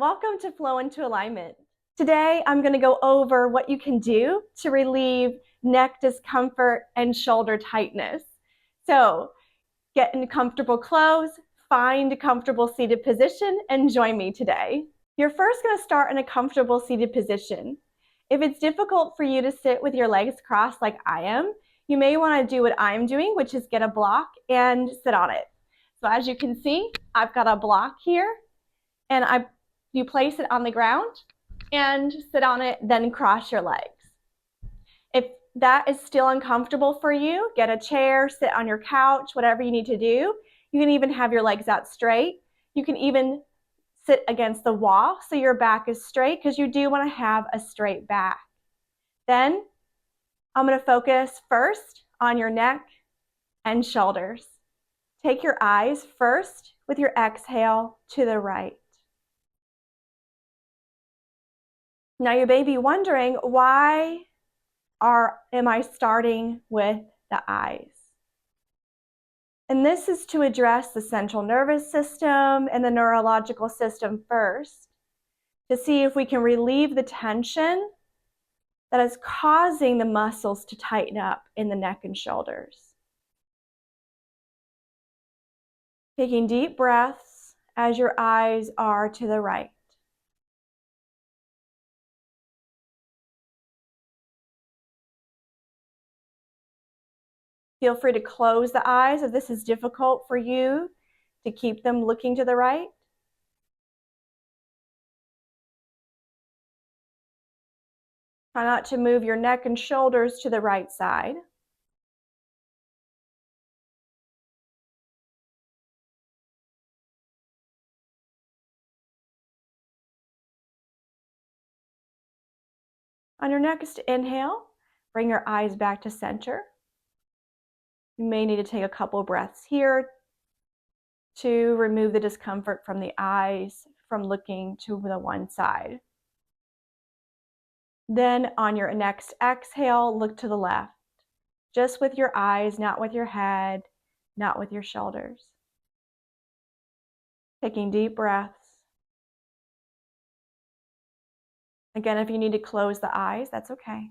Welcome to Flow into Alignment. Today, I'm going to go over what you can do to relieve neck discomfort and shoulder tightness. So, get in comfortable clothes, find a comfortable seated position, and join me today. You're first going to start in a comfortable seated position. If it's difficult for you to sit with your legs crossed like I am, you may want to do what I'm doing, which is get a block and sit on it. So as you can see, I've got a block here, and you place it on the ground and sit on it, then cross your legs. If that is still uncomfortable for you, get a chair, sit on your couch, whatever you need to do. You can even have your legs out straight. You can even sit against the wall so your back is straight, because you do want to have a straight back. Then I'm going to focus first on your neck and shoulders. Take your eyes first with your exhale to the right. Now you may be wondering, why am I starting with the eyes? And this is to address the central nervous system and the neurological system first, to see if we can relieve the tension that is causing the muscles to tighten up in the neck and shoulders. Taking deep breaths as your eyes are to the right. Feel free to close the eyes if this is difficult for you to keep them looking to the right. Try not to move your neck and shoulders to the right side. On your next inhale, bring your eyes back to center. You may need to take a couple breaths here to remove the discomfort from the eyes from looking to the one side. Then on your next exhale, look to the left, just with your eyes, not with your head, not with your shoulders. Taking deep breaths. Again, if you need to close the eyes, that's okay.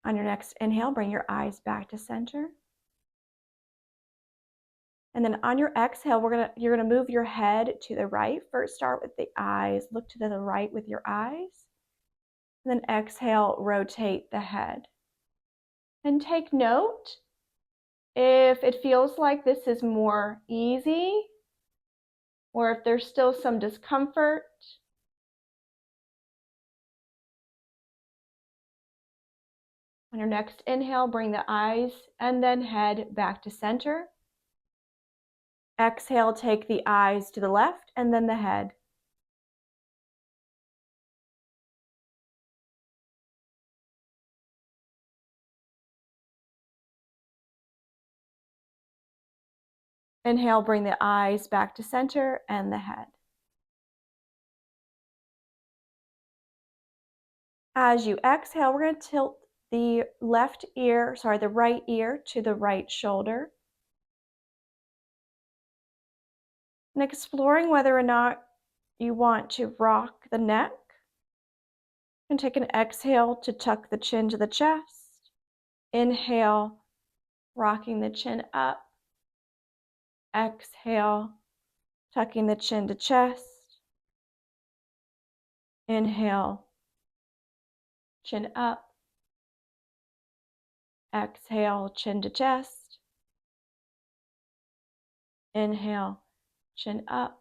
On your next inhale, bring your eyes back to center. And then on your exhale, you're gonna move your head to the right. First, start with the eyes. Look to the right with your eyes. And then exhale, rotate the head. And take note if it feels like this is more easy, or if there's still some discomfort. On your next inhale, bring the eyes and then head back to center. Exhale, take the eyes to the left and then the head. Inhale, bring the eyes back to center and the head. As you exhale, we're going to tilt the right ear to the right shoulder. And exploring whether or not you want to rock the neck. And take an exhale to tuck the chin to the chest. Inhale, rocking the chin up. Exhale, tucking the chin to chest. Inhale, chin up. Exhale, chin to chest. Inhale, chin up.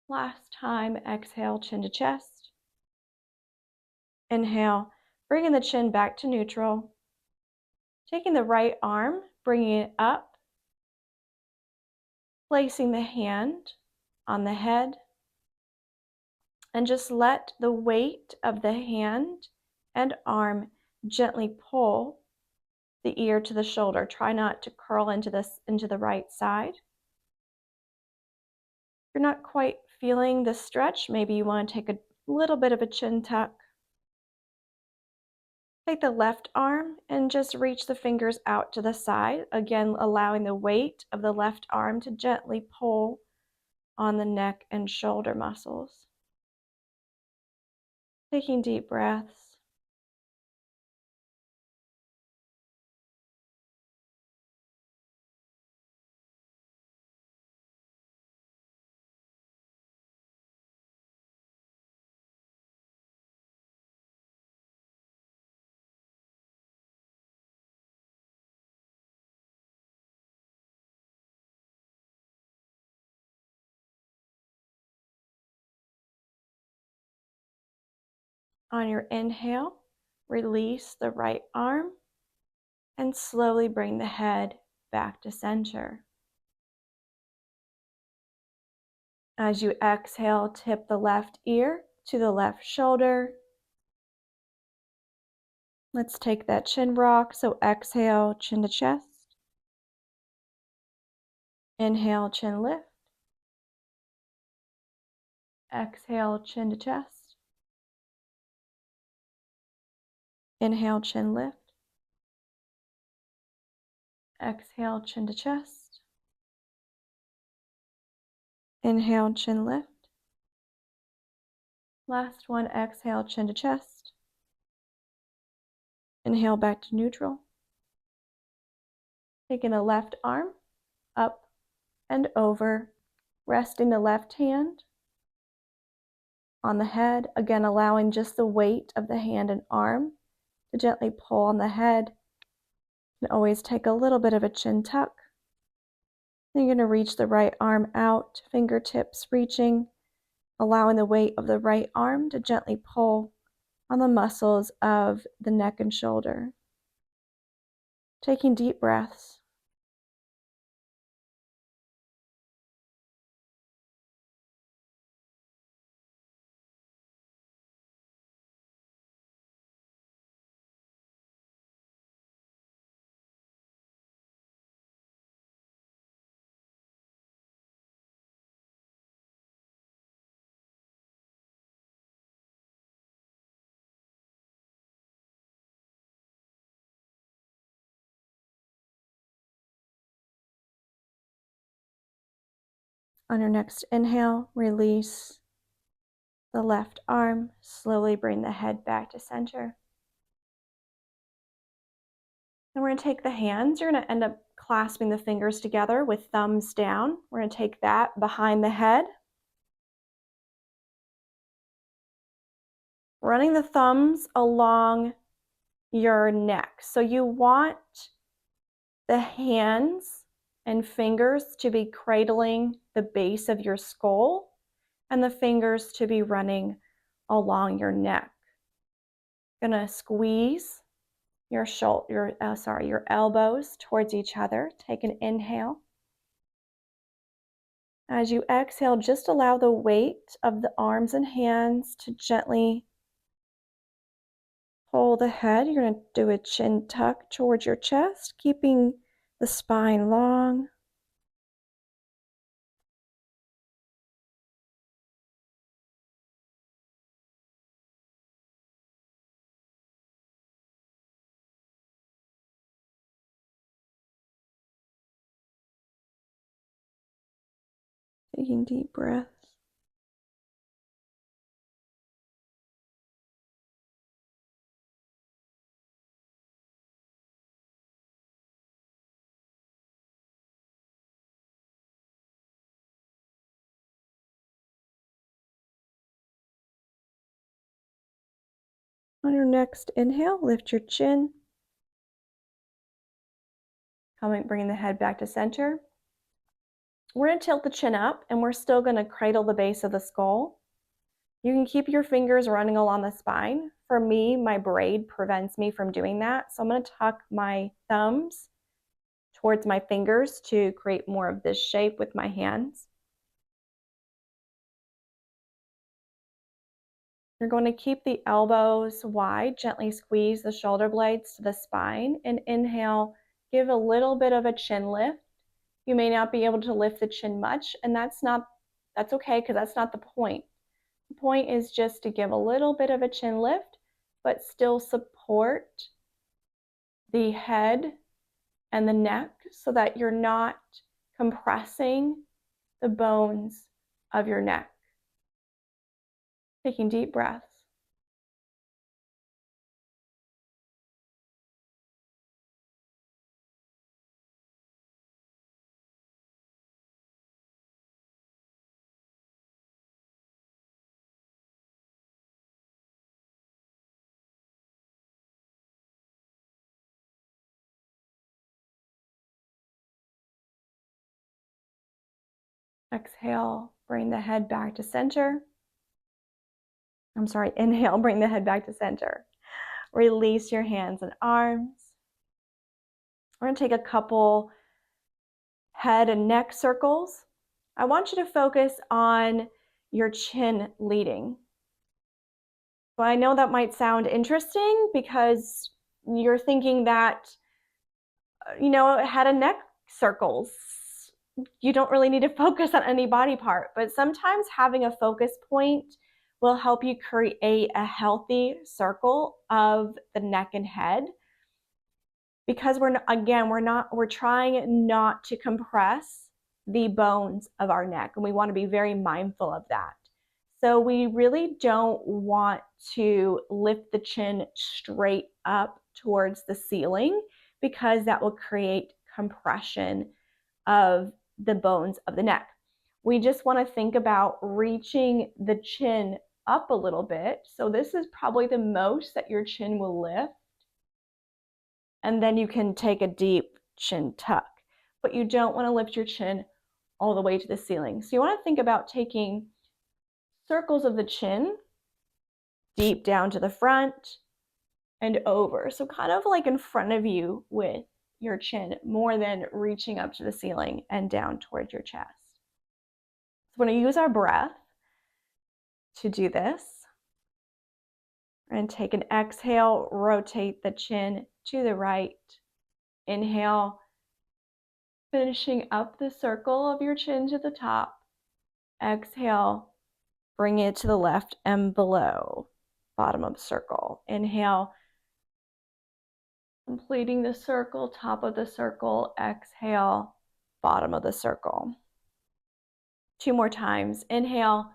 Last time, exhale, chin to chest. Inhale, bringing the chin back to neutral. Taking the right arm, bringing it up. Placing the hand on the head. And just let the weight of the hand and arm gently pull the ear to the shoulder. Try not to curl into the right side. If you're not quite feeling the stretch, maybe you want to take a little bit of a chin tuck. Take the left arm and just reach the fingers out to the side, again allowing the weight of the left arm to gently pull on the neck and shoulder muscles. Taking deep breaths. On your inhale, release the right arm and slowly bring the head back to center. As you exhale, tip the left ear to the left shoulder. Let's take that chin rock. So exhale, chin to chest. Inhale, chin lift. Exhale, chin to chest. Inhale, chin lift. Exhale, chin to chest. Inhale, chin lift. Last one, exhale, chin to chest. Inhale back to neutral. Taking the left arm up and over, resting the left hand on the head, again allowing just the weight of the hand and arm to gently pull on the head. And always take a little bit of a chin tuck. Then you're going to reach the right arm out, fingertips reaching, allowing the weight of the right arm to gently pull on the muscles of the neck and shoulder. Taking deep breaths. On your next inhale, release the left arm. Slowly bring the head back to center. Then we're going to take the hands. You're going to end up clasping the fingers together with thumbs down. We're going to take that behind the head. Running the thumbs along your neck. So you want the hands and fingers to be cradling the base of your skull and the fingers to be running along your neck. Gonna squeeze your elbows towards each other. Take an inhale. As you exhale, just allow the weight of the arms and hands to gently pull the head. You're going to do a chin tuck towards your chest, keeping the spine long. Taking deep breaths. On your next inhale, lift your chin. Bringing the head back to center. We're going to tilt the chin up and we're still going to cradle the base of the skull. You can keep your fingers running along the spine. For me, my braid prevents me from doing that. So I'm going to tuck my thumbs towards my fingers to create more of this shape with my hands. You're going to keep the elbows wide, gently squeeze the shoulder blades to the spine, and inhale, give a little bit of a chin lift. You may not be able to lift the chin much, and that's okay, because that's not the point. The point is just to give a little bit of a chin lift, but still support the head and the neck so that you're not compressing the bones of your neck. Taking deep breaths. Exhale, bring the head back to center. Inhale, bring the head back to center. Release your hands and arms. We're going to take a couple head and neck circles. I want you to focus on your chin leading. So I know that might sound interesting because you're thinking that, head and neck circles, you don't really need to focus on any body part, but sometimes having a focus point will help you create a healthy circle of the neck and head, because we're trying not to compress the bones of our neck, and we want to be very mindful of that. So we really don't want to lift the chin straight up towards the ceiling, because that will create compression of the bones of the neck. We just want to think about reaching the chin up a little bit. So this is probably the most that your chin will lift. And then you can take a deep chin tuck. But you don't want to lift your chin all the way to the ceiling. So you want to think about taking circles of the chin deep down to the front and over. So kind of like in front of you with your chin, more than reaching up to the ceiling and down towards your chest. So we're going to use our breath to do this. We're going to take an exhale, rotate the chin to the right. Inhale, finishing up the circle of your chin to the top. Exhale, bring it to the left and below, bottom of the circle. Inhale, completing the circle, top of the circle. Exhale, bottom of the circle. 2 more times. Inhale,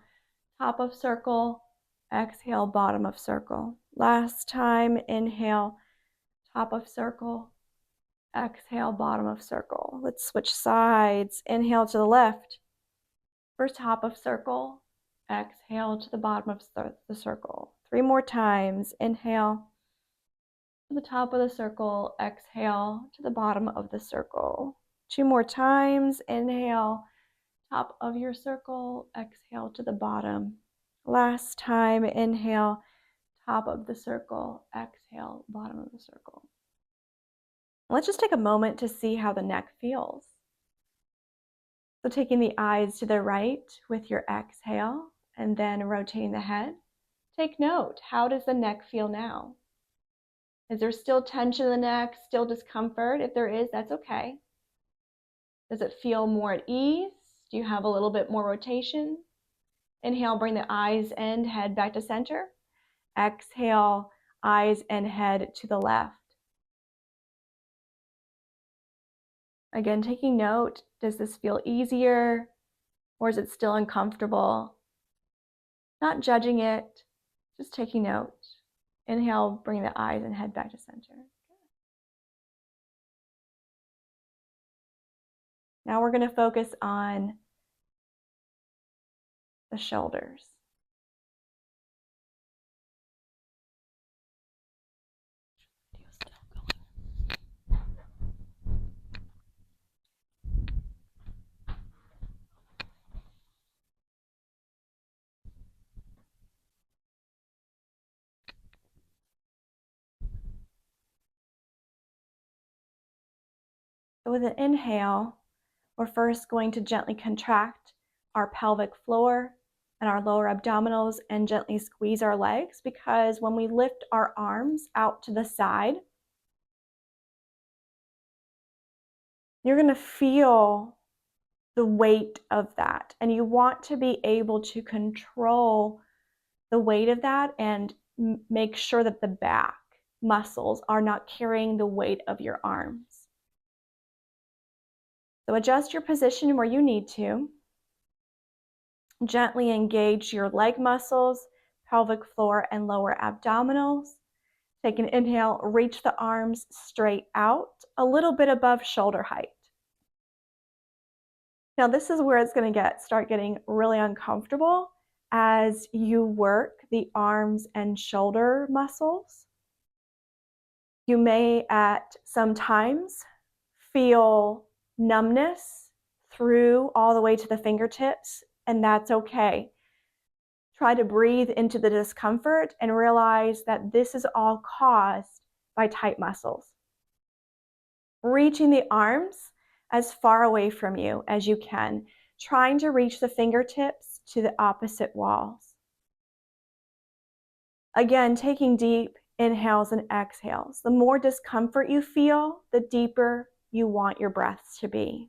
top of circle. Exhale, bottom of circle. Last time. Inhale, top of circle. Exhale, bottom of circle. Let's switch sides. Inhale to the left. First top of circle. Exhale to the bottom of the circle. 3 more times. Inhale to the top of the circle. Exhale to the bottom of the circle. 2 more times. Inhale, top of your circle. Exhale to the bottom. Last time. Inhale, top of the circle. Exhale, bottom of the circle. Let's just take a moment to see how the neck feels. So taking the eyes to the right with your exhale and then rotating the head. Take note, how does the neck feel now? Is there still tension in the neck, still discomfort? If there is, that's okay. Does it feel more at ease? Do you have a little bit more rotation? Inhale, bring the eyes and head back to center. Exhale, eyes and head to the left. Again, taking note, does this feel easier or is it still uncomfortable? Not judging it, just taking note. Inhale, bring the eyes and head back to center. Now we're going to focus on the shoulders. So with an inhale, we're first going to gently contract our pelvic floor and our lower abdominals and gently squeeze our legs, because when we lift our arms out to the side, you're going to feel the weight of that, and you want to be able to control the weight of that and make sure that the back muscles are not carrying the weight of your arms. So adjust your position where you need to. Gently engage your leg muscles, pelvic floor, and lower abdominals. Take an inhale, reach the arms straight out, a little bit above shoulder height. Now this is where it's going to start getting really uncomfortable as you work the arms and shoulder muscles. You may at some times feel numbness through all the way to the fingertips, and that's okay. Try to breathe into the discomfort and realize that this is all caused by tight muscles. Reaching the arms as far away from you as you can, trying to reach the fingertips to the opposite walls. Again, taking deep inhales and exhales. The more discomfort you feel, the deeper you want your breaths to be.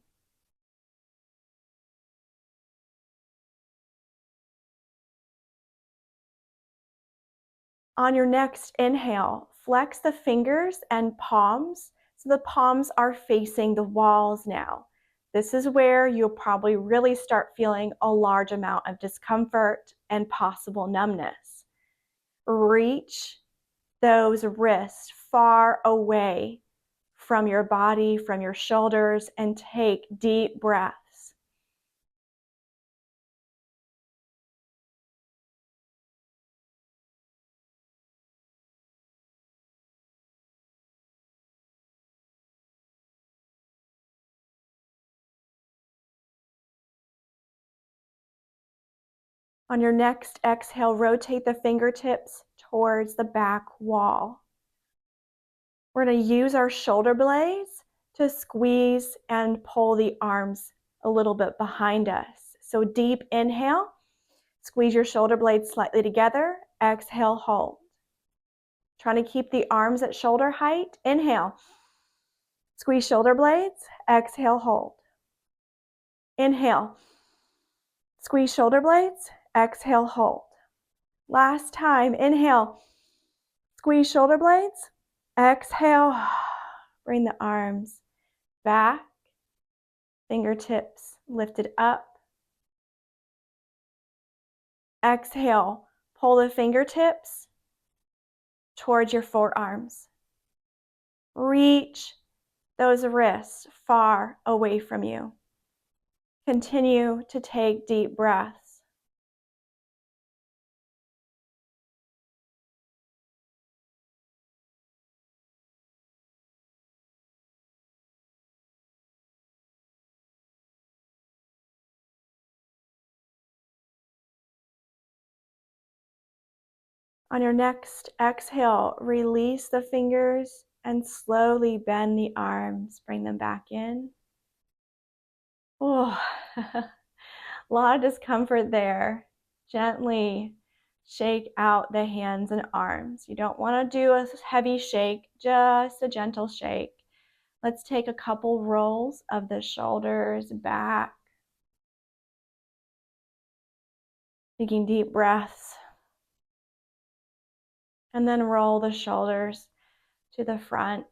On your next inhale, flex the fingers and palms so the palms are facing the walls now. This is where you'll probably really start feeling a large amount of discomfort and possible numbness. Reach those wrists far away from your body, from your shoulders, and take deep breaths. On your next exhale, rotate the fingertips towards the back wall. We're going to use our shoulder blades to squeeze and pull the arms a little bit behind us. So deep inhale, squeeze your shoulder blades slightly together. Exhale, hold. Trying to keep the arms at shoulder height. Inhale, squeeze shoulder blades. Exhale, hold. Inhale, squeeze shoulder blades. Exhale, hold. Last time, inhale, squeeze shoulder blades. Exhale, bring the arms back, fingertips lifted up. Exhale, pull the fingertips towards your forearms. Reach those wrists far away from you. Continue to take deep breaths. On your next exhale, release the fingers and slowly bend the arms. Bring them back in. Oh, a lot of discomfort there. Gently shake out the hands and arms. You don't want to do a heavy shake, just a gentle shake. Let's take a couple rolls of the shoulders back. Taking deep breaths. And then roll the shoulders to the front.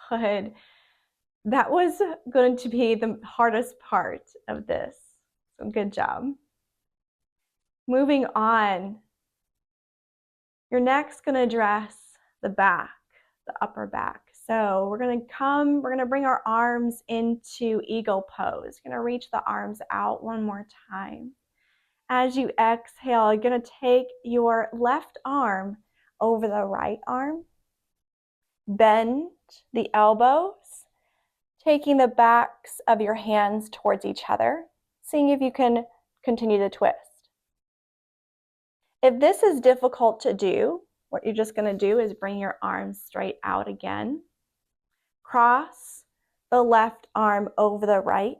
Good. That was going to be the hardest part of this. So good job. Moving on. You're next going to address the back, the upper back. So we're going to bring our arms into eagle pose. You're going to reach the arms out one more time. As you exhale, you're going to take your left arm over the right arm. Bend the elbows, taking the backs of your hands towards each other, seeing if you can continue the twist. If this is difficult to do, what you're just going to do is bring your arms straight out again. Cross the left arm over the right.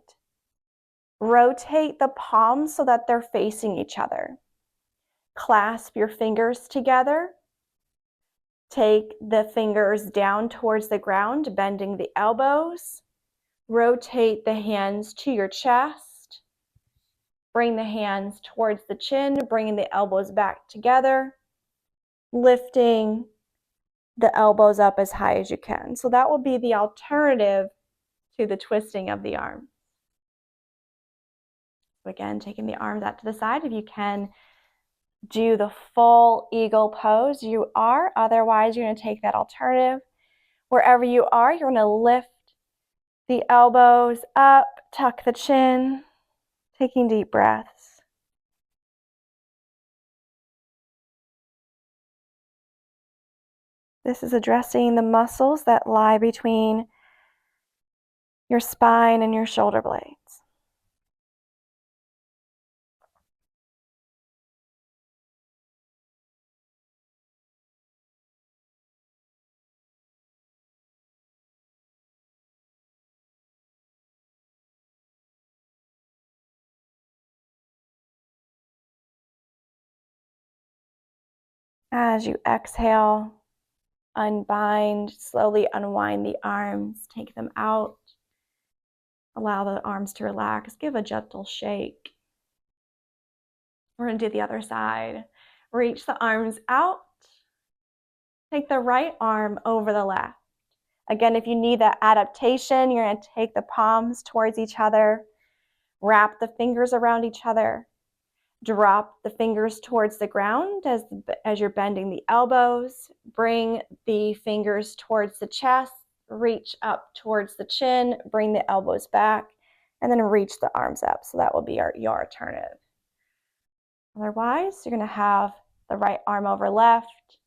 Rotate the palms so that they're facing each other. Clasp your fingers together. Take the fingers down towards the ground, bending the elbows. Rotate the hands to your chest. Bring the hands towards the chin, bringing the elbows back together. Lifting the elbows up as high as you can. So that will be the alternative to the twisting of the arm. Again, taking the arms out to the side. If you can do the full eagle pose, you are. Otherwise, you're going to take that alternative. Wherever you are, you're going to lift the elbows up, tuck the chin, taking deep breaths. This is addressing the muscles that lie between your spine and your shoulder blades. As you exhale, unbind, slowly unwind the arms, take them out. Allow the arms to relax. Give a gentle shake. We're going to do the other side. Reach the arms out. Take the right arm over the left. Again, if you need that adaptation, you're going to take the palms towards each other. Wrap the fingers around each other. Drop the fingers towards the ground as you're bending the elbows. Bring the fingers towards the chest. Reach up towards the chin. Bring the elbows back. And then reach the arms up. So that will be your alternative. Otherwise, you're going to have the right arm over left.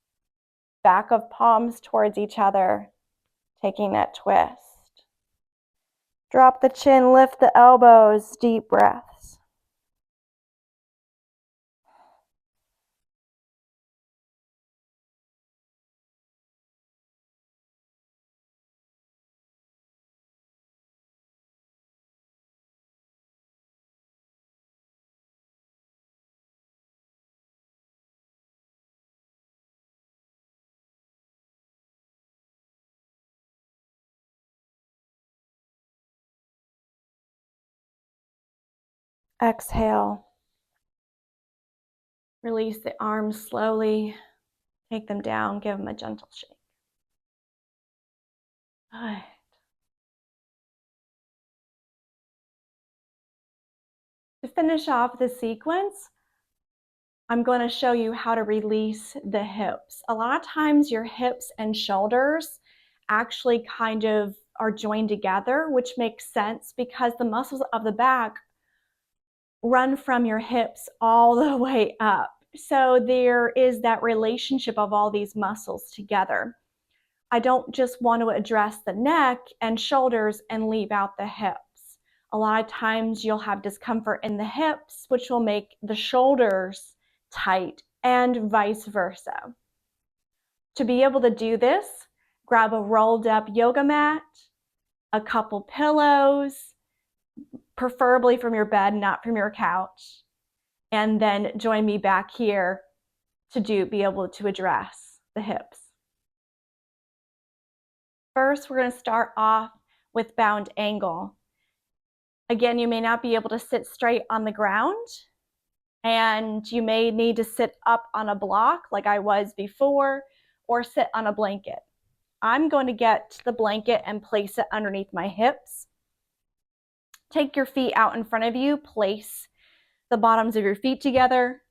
Back of palms towards each other. Taking that twist. Drop the chin. Lift the elbows. Deep breaths. Exhale. Release the arms slowly. Take them down. Give them a gentle shake. Good. To finish off the sequence, I'm going to show you how to release the hips. A lot of times your hips and shoulders actually kind of are joined together, which makes sense because the muscles of the back run from your hips all the way up. So there is that relationship of all these muscles together. I don't just want to address the neck and shoulders and leave out the hips. A lot of times you'll have discomfort in the hips, which will make the shoulders tight and vice versa. To be able to do this, grab a rolled up yoga mat, a couple pillows, preferably from your bed, not from your couch, and then join me back here to be able to address the hips. First, we're going to start off with bound angle. Again, you may not be able to sit straight on the ground, and you may need to sit up on a block like I was before, or sit on a blanket. I'm going to get the blanket and place it underneath my hips. Take your feet out in front of you, place the bottoms of your feet together.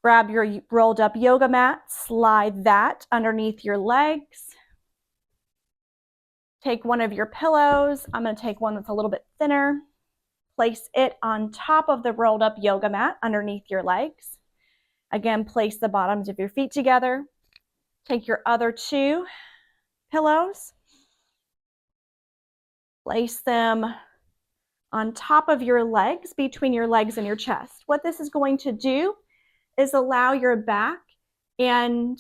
Grab your rolled up yoga mat, slide that underneath your legs. Take one of your pillows. I'm going to take one that's a little bit thinner. Place it on top of the rolled up yoga mat underneath your legs. Again, place the bottoms of your feet together. Take your other two pillows. Place them on top of your legs, between your legs and your chest. What this is going to do is allow your back and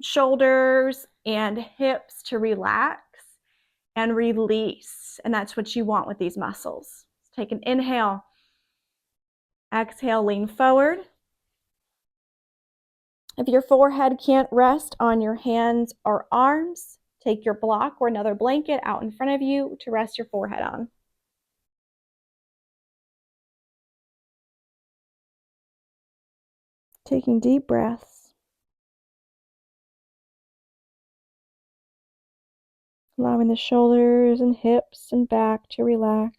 shoulders and hips to relax and release. And that's what you want with these muscles. Take an inhale. Exhale, lean forward. If your forehead can't rest on your hands or arms, take your block or another blanket out in front of you to rest your forehead on. Taking deep breaths. Allowing the shoulders and hips and back to relax.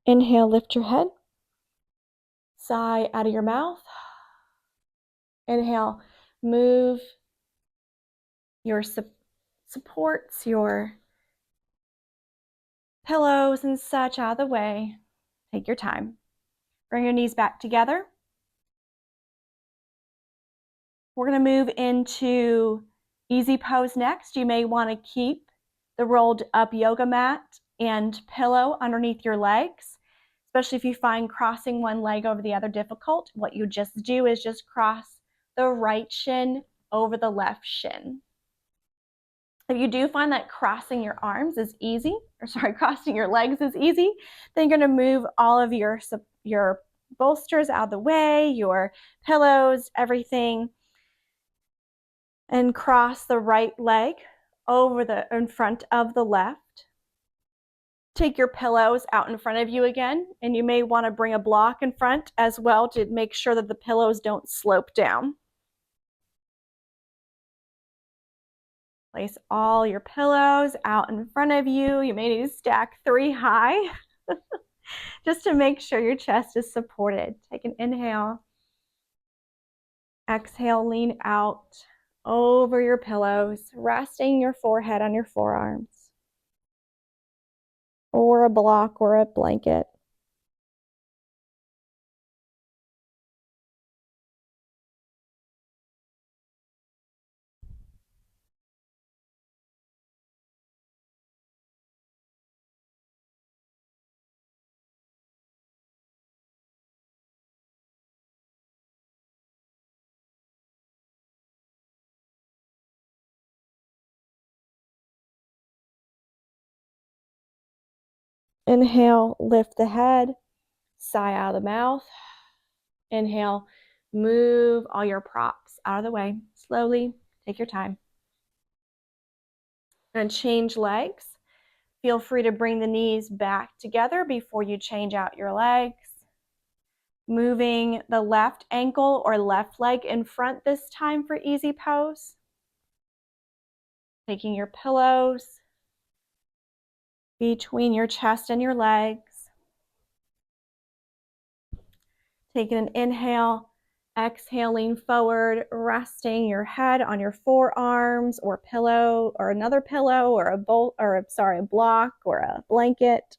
Inhale, lift your head. Sigh out of your mouth. Inhale, move your supports, your pillows and such out of the way. Take your time. Bring your knees back together. We're going to move into easy pose next. You may want to keep the rolled up yoga mat and pillow underneath your legs, especially if you find crossing one leg over the other difficult. What you just do is just cross the right shin over the left shin. If you do find that crossing your arms is easy, crossing your legs is easy, then you're going to move all of your bolsters out of the way, your pillows, everything, and cross the right leg over in front of the left. Take your pillows out in front of you again, and you may want to bring a block in front as well to make sure that the pillows don't slope down. Place all your pillows out in front of you. You may need to stack 3 high just to make sure your chest is supported. Take an inhale. Exhale, lean out over your pillows, resting your forehead on your forearms or a block or a blanket. Inhale, lift the head, sigh out of the mouth. Inhale, move all your props out of the way. Slowly, take your time. And change legs. Feel free to bring the knees back together before you change out your legs. Moving the left ankle or left leg in front this time for easy pose. Taking your pillows between your chest and your legs. Taking an inhale, exhaling forward, resting your head on your forearms or pillow or another pillow or a block or a blanket.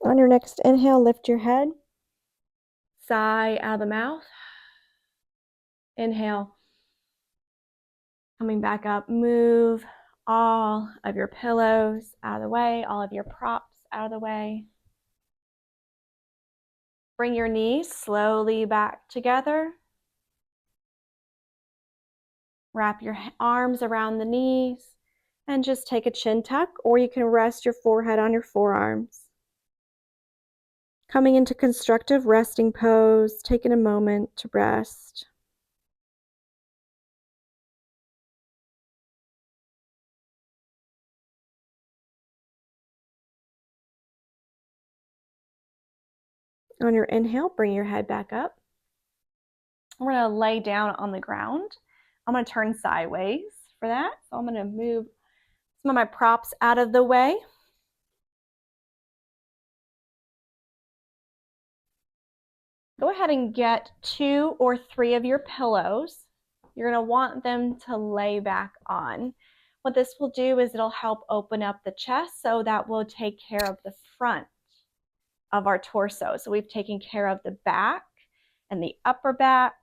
On your next inhale, lift your head. Sigh out of the mouth. Inhale. Coming back up, move all of your pillows out of the way, all of your props out of the way. Bring your knees slowly back together. Wrap your arms around the knees and just take a chin tuck, or you can rest your forehead on your forearms. Coming into constructive resting pose, taking a moment to rest. On your inhale, bring your head back up. We're going to lay down on the ground. I'm going to turn sideways for that. So I'm going to move some of my props out of the way. Go ahead and get 2 or 3 of your pillows. You're going to want them to lay back on. What this will do is it'll help open up the chest, so that will take care of the front of our torso. So we've taken care of the back and the upper back.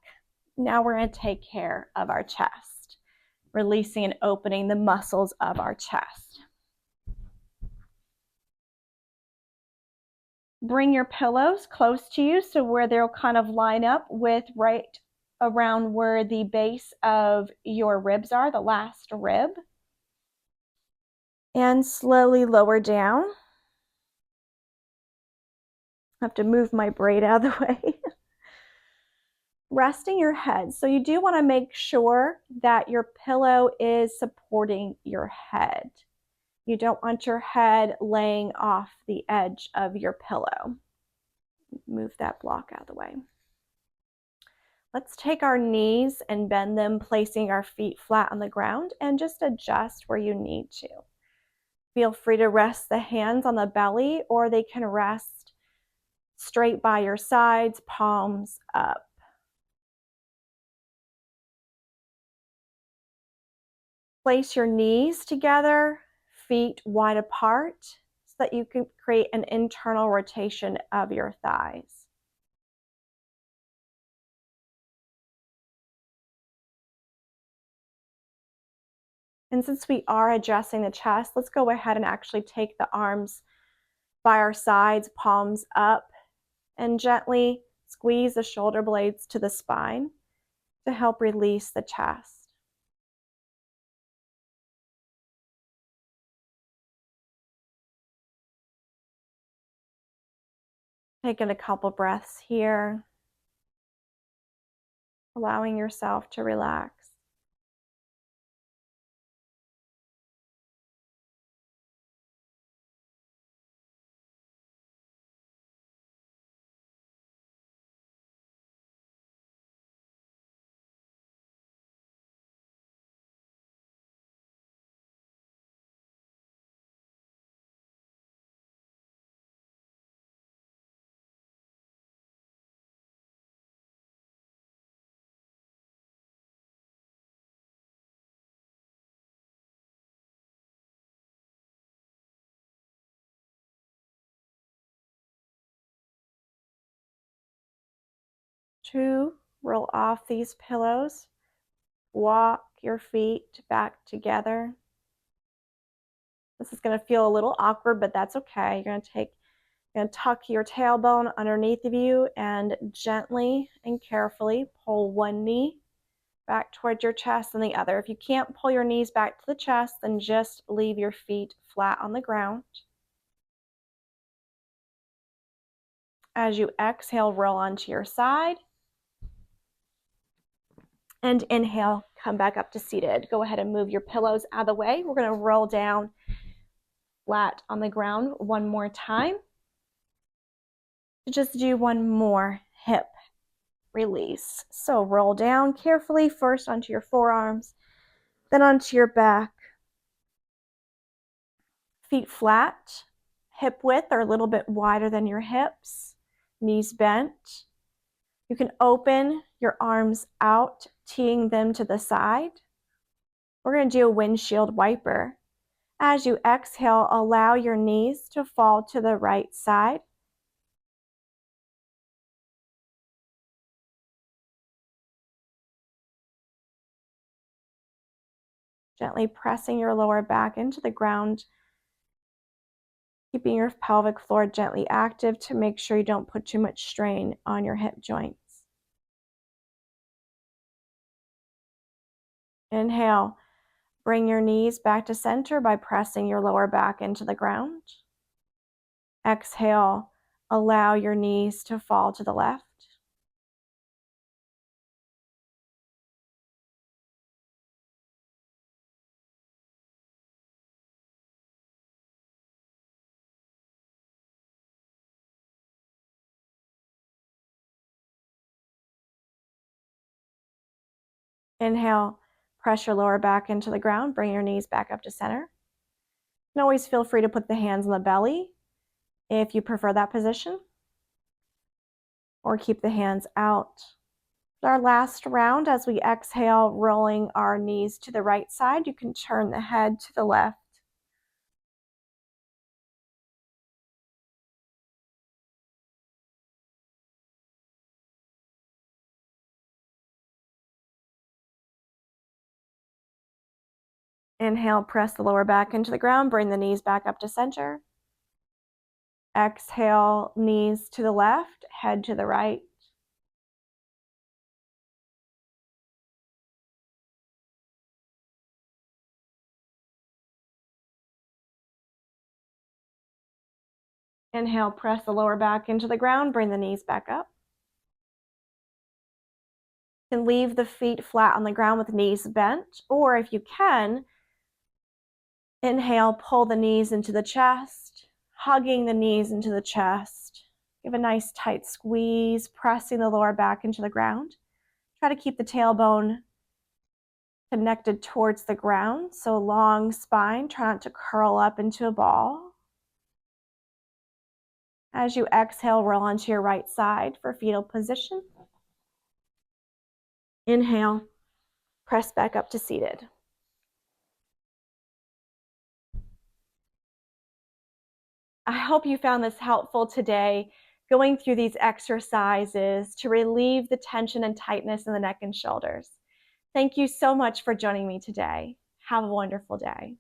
Now we're going to take care of our chest, releasing and opening the muscles of our chest. Bring your pillows close to you, so where they'll kind of line up with right around where the base of your ribs are, the last rib. And slowly lower down. I have to move my braid out of the way. Resting your head. So you do want to make sure that your pillow is supporting your head. You don't want your head laying off the edge of your pillow. Move that block out of the way. Let's take our knees and bend them, placing our feet flat on the ground, and just adjust where you need to. Feel free to rest the hands on the belly, or they can rest straight by your sides, palms up. Place your knees together, feet wide apart, so that you can create an internal rotation of your thighs. And since we are adjusting the chest, let's go ahead and actually take the arms by our sides, palms up, and gently squeeze the shoulder blades to the spine to help release the chest. Taking a couple breaths here, allowing yourself to relax. To roll off these pillows, walk your feet back together. This is going to feel a little awkward, but that's okay. You're going to tuck your tailbone underneath of you and gently and carefully pull one knee back towards your chest and the other. If you can't pull your knees back to the chest, then just leave your feet flat on the ground. As you exhale, roll onto your side. And inhale, come back up to seated. Go ahead and move your pillows out of the way. We're going to roll down flat on the ground one more time. Just do one more hip release. So roll down carefully, first onto your forearms, then onto your back. Feet flat, hip width or a little bit wider than your hips, knees bent. You can open your arms out, teeing them to the side. We're going to do a windshield wiper. As you exhale, allow your knees to fall to the right side. Gently pressing your lower back into the ground, keeping your pelvic floor gently active to make sure you don't put too much strain on your hip joints. Inhale, bring your knees back to center by pressing your lower back into the ground. Exhale, allow your knees to fall to the left. Inhale, press your lower back into the ground, bring your knees back up to center. And always feel free to put the hands on the belly if you prefer that position, or keep the hands out. Our last round, as we exhale, rolling our knees to the right side, you can turn the head to the left. Inhale, press the lower back into the ground, bring the knees back up to center. Exhale, knees to the left, head to the right. Inhale, press the lower back into the ground, bring the knees back up. And leave the feet flat on the ground with knees bent, or if you can, inhale, pull the knees into the chest, hugging the knees into the chest. Give a nice tight squeeze, pressing the lower back into the ground. Try to keep the tailbone connected towards the ground, so long spine, try not to curl up into a ball. As you exhale, roll onto your right side for fetal position. Inhale, press back up to seated. I hope you found this helpful today, going through these exercises to relieve the tension and tightness in the neck and shoulders. Thank you so much for joining me today. Have a wonderful day.